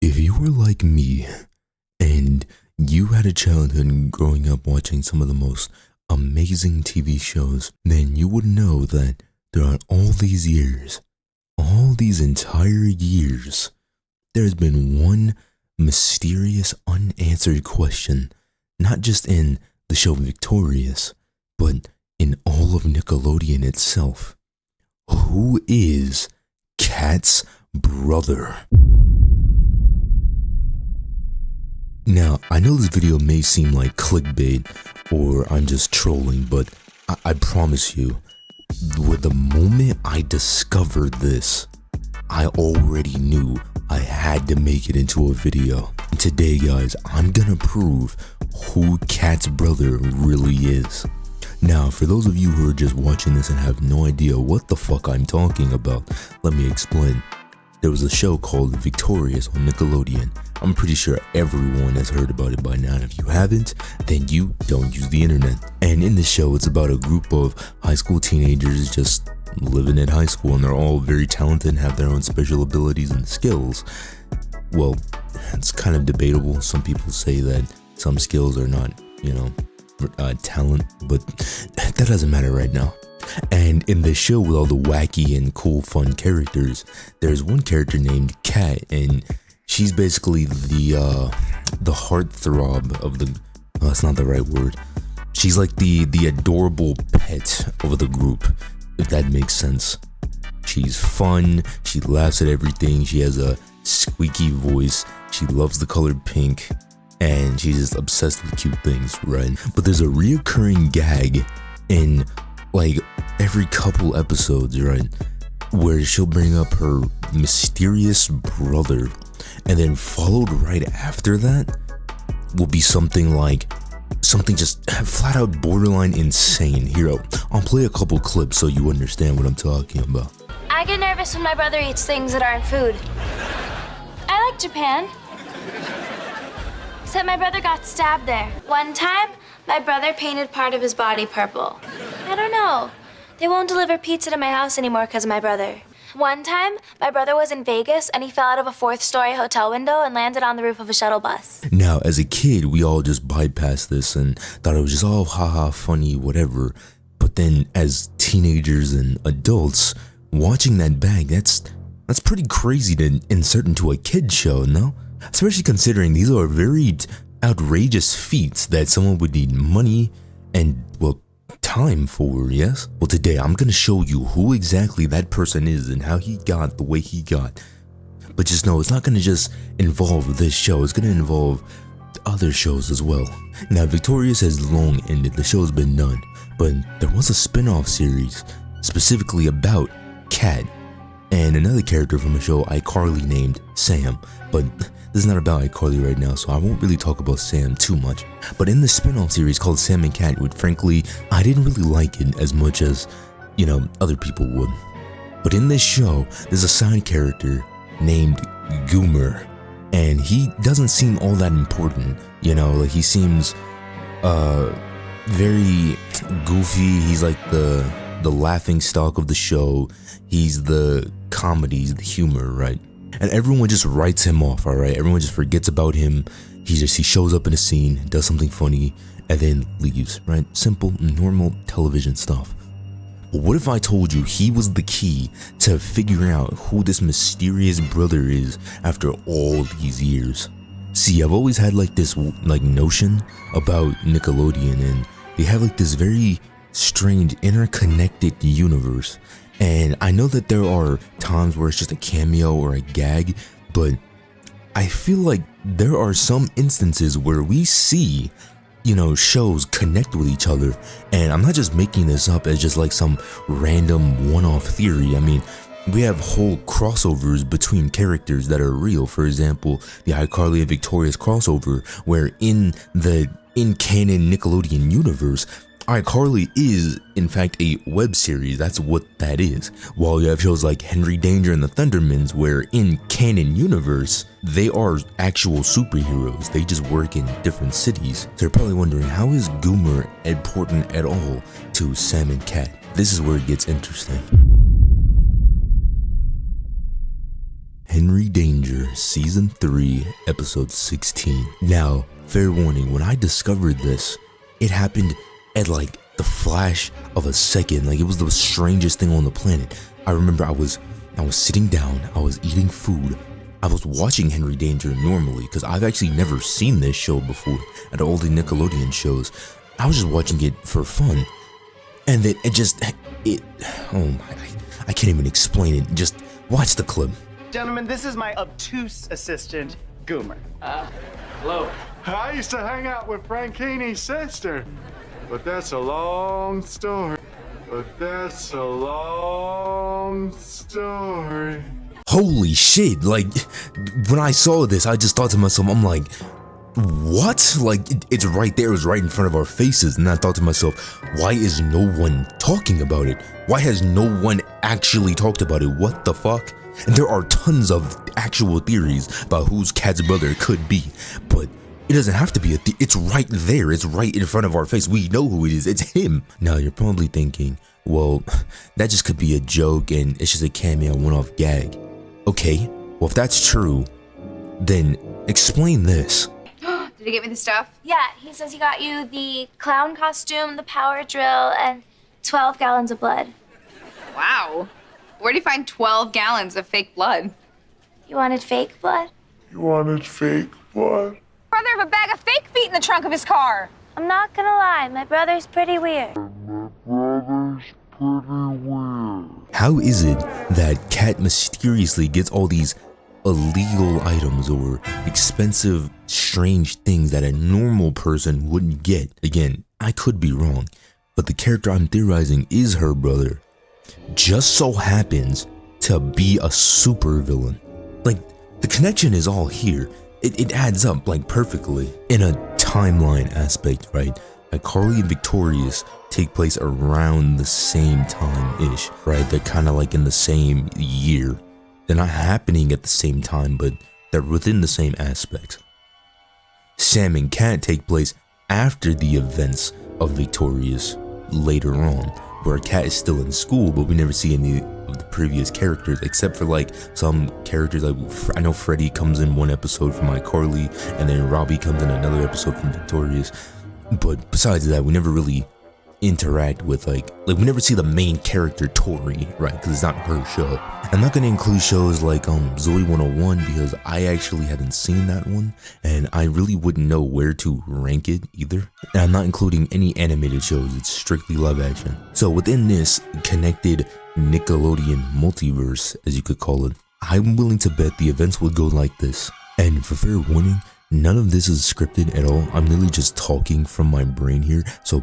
If you were like me and you had a childhood growing up watching some of the most amazing TV shows, then you would know that throughout all these years, all these entire years, there's been one mysterious unanswered question, not just in the show Victorious, but in all of Nickelodeon itself. Who is Kat's brother? Now, I know this video may seem like clickbait or I'm just trolling, but I promise you, with the moment I discovered this, I already knew I had to make it into a video. And today, guys, I'm gonna prove who Kat's brother really is. Now, for those of you who are just watching this and have no idea what the fuck I'm talking about, let me explain. There was a show called Victorious on Nickelodeon. I'm pretty sure everyone has heard about it by now, and if you haven't, then you don't use the internet. And in the show, it's about a group of high school teenagers just living at high school, and they're all very talented and have their own special abilities and skills. Well, it's kind of debatable. Some people say that some skills are not, talent, but that doesn't matter right now. And in the show with all the wacky and cool fun characters, there's one character named Kat, and she's basically the heartthrob of the, that's not the right word. She's like the adorable pet of the group, if that makes sense. She's fun, she laughs at everything, she has a squeaky voice, she loves the color pink, and she's just obsessed with cute things, right? But there's a reoccurring gag in like every couple episodes, right, where she'll bring up her mysterious brother, and then followed right after that will be something just flat out borderline insane. Here, I'll play a couple clips so you understand what I'm talking about. I get nervous when my brother eats things that aren't food. I like Japan. Except my brother got stabbed there. One time, my brother painted part of his body purple. I don't know. They won't deliver pizza to my house anymore because of my brother. One time, my brother was in Vegas and he fell out of a 4th-story hotel window and landed on the roof of a shuttle bus. Now, as a kid, we all just bypassed this and thought it was just, oh, haha, funny, whatever. But then as teenagers and adults, watching that back, that's pretty crazy to insert into a kid show, no? Especially considering these are very outrageous feats that someone would need money and, well, time for, yes? Well, today I'm gonna show you who exactly that person is and how he got the way he got. But just know, it's not gonna just involve this show, it's gonna involve other shows as well. Now, Victorious has long ended, the show's been done, but there was a spin-off series specifically about Kat and another character from a show iCarly named Sam, but this is not about iCarly right now, so I won't really talk about Sam too much. But in the spin-off series called Sam and Kat, frankly, I didn't really like it as much as, other people would. But in this show, there's a side character named Goomer, and he doesn't seem all that important, like he seems very goofy. He's like the laughing stock of the show. He's the comedy, he's the humor, right? And everyone just writes him off, alright? Everyone just forgets about him. He shows up in a scene, does something funny, and then leaves, right? Simple, normal television stuff. But what if I told you he was the key to figuring out who this mysterious brother is after all these years? See, I've always had this notion about Nickelodeon, and they have this very strange interconnected universe. And I know that there are times where it's just a cameo or a gag, but I feel like there are some instances where we see, shows connect with each other. And I'm not just making this up as just some random one-off theory. I mean, we have whole crossovers between characters that are real. For example, the iCarly and Victorious crossover, where in canon Nickelodeon universe, iCarly is, in fact, a web series. That's what that is. While you have shows like Henry Danger and the Thundermans, where in canon universe, they are actual superheroes. They just work in different cities. So you're probably wondering, how is Goomer important at all to Sam and Kat? This is where it gets interesting. Henry Danger, Season 3, Episode 16. Now, fair warning, when I discovered this, it happened at like the flash of a second. Like, it was the strangest thing on the planet. I remember I was sitting down, I was eating food, I was watching Henry Danger normally, because I've actually never seen this show before at all the Nickelodeon shows. I was just watching it for fun. And then oh my, I can't even explain it. Just watch the clip. Gentlemen, this is my obtuse assistant, Goomer. Hello. I used to hang out with Frankini's sister, but that's a long story. Holy shit, like, when I saw this, I just thought to myself, I'm like, what? Like, it's right there, it was right in front of our faces, and I thought to myself, why is no one talking about it? Why has no one actually talked about it? What the fuck? And there are tons of actual theories about whose Kat's brother could be, but it doesn't have to be it's right there, it's right in front of our face. We know who it is, it's him. Now, you're probably thinking, well, that just could be a joke and it's just a cameo, one-off gag. Okay, well, if that's true, then explain this. Did he get me the stuff? Yeah, he says he got you the clown costume, the power drill, and 12 gallons of blood. Wow. Where'd he find 12 gallons of fake blood? You wanted fake blood? Brother have a bag of fake feet in the trunk of his car. I'm not gonna lie, my brother's pretty weird. How is it that Kat mysteriously gets all these illegal items or expensive, strange things that a normal person wouldn't get? Again, I could be wrong, but the character I'm theorizing is her brother. Just so happens to be a supervillain. Like, the connection is all here. It adds up, like, perfectly. In a timeline aspect, right? Like, Carly and Victorious take place around the same time-ish, right? They're kind of like in the same year. They're not happening at the same time, but they're within the same aspects. Sam and Kat take place after the events of Victorious later on, where Kat is still in school, but we never see any of the previous characters, except for like some characters. Like, I know Freddie comes in one episode from iCarly, and then Robbie comes in another episode from Victorious. But besides that, we never really interact with like we never see the main character Tori, right? Because it's not her show. I'm not gonna include shows like Zoe 101 because I actually haven't seen that one, and I really wouldn't know where to rank it either. And I'm not including any animated shows, it's strictly live action. So within this connected Nickelodeon multiverse, as you could call it, I'm willing to bet the events will go like this. And for fair warning, none of this is scripted at all. I'm literally just talking from my brain here, so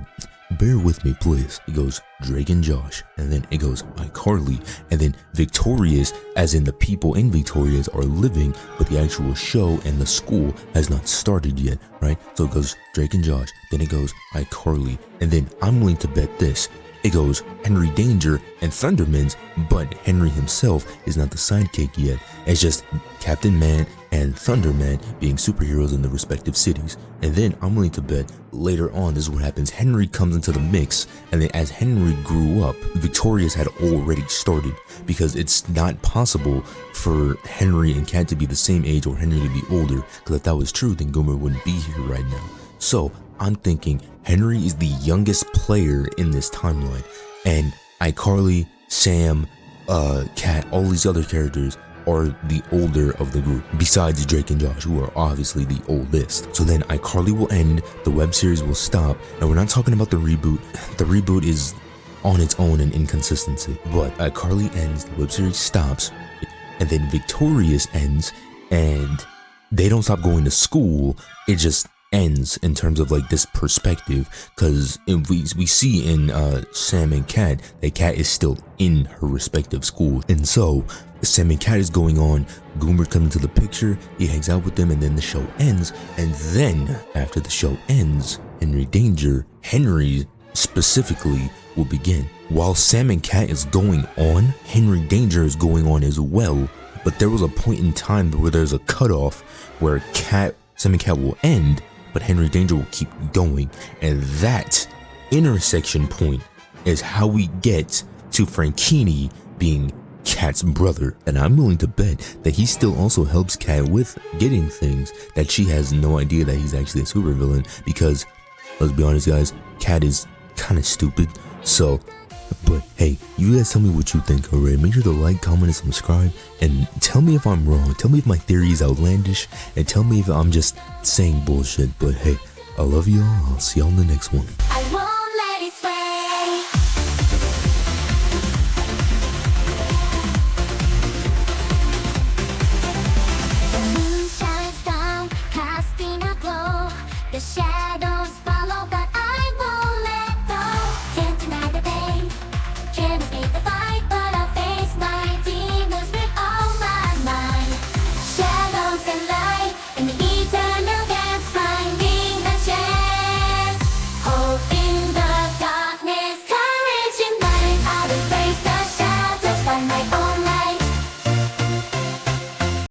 bear with me, please. It goes Drake and Josh, and then it goes iCarly, and then Victorious, as in the people in Victorious are living, but the actual show and the school has not started yet, right? So it goes Drake and Josh, then it goes iCarly, and then I'm willing to bet this. It goes Henry Danger and Thundermans, but Henry himself is not the sidekick yet. It's just Captain Man and Thunderman being superheroes in the respective cities. And then I'm willing to bet later on, this is what happens. Henry comes into the mix, and then as Henry grew up, Victorious had already started, because it's not possible for Henry and Kat to be the same age or Henry to be older, because if that was true, then Goomer wouldn't be here right now. So I'm thinking Henry is the youngest player in this timeline, and iCarly, Sam, Kat, all these other characters are the older of the group, besides Drake and Josh, who are obviously the oldest. So then iCarly will end, the web series will stop, and we're not talking about the reboot. The reboot is on its own an inconsistency, but iCarly ends, the web series stops, and then Victorious ends, and they don't stop going to school, it just ends in terms of like this perspective, because we see in Sam and Kat that Kat is still in her respective school, and so Sam and Kat is going on, Goomer comes into the picture, he hangs out with them, and then the show ends. And then after the show ends, Henry specifically will begin. While Sam and Kat is going on, Henry Danger is going on as well, but there was a point in time where there's a cutoff where Sam and Kat will end, but Henry Danger will keep going, and that intersection point is how we get to Frankini being Kat's brother, and I'm willing to bet that he still also helps Kat with getting things that she has no idea that he's actually a supervillain, because let's be honest guys, Kat is kind of stupid. So, but hey, you guys tell me what you think, alright? Make sure to like, comment, and subscribe, and tell me if I'm wrong, tell me if my theory is outlandish, and tell me if I'm just saying bullshit. But hey, I love y'all, I'll see y'all in the next one.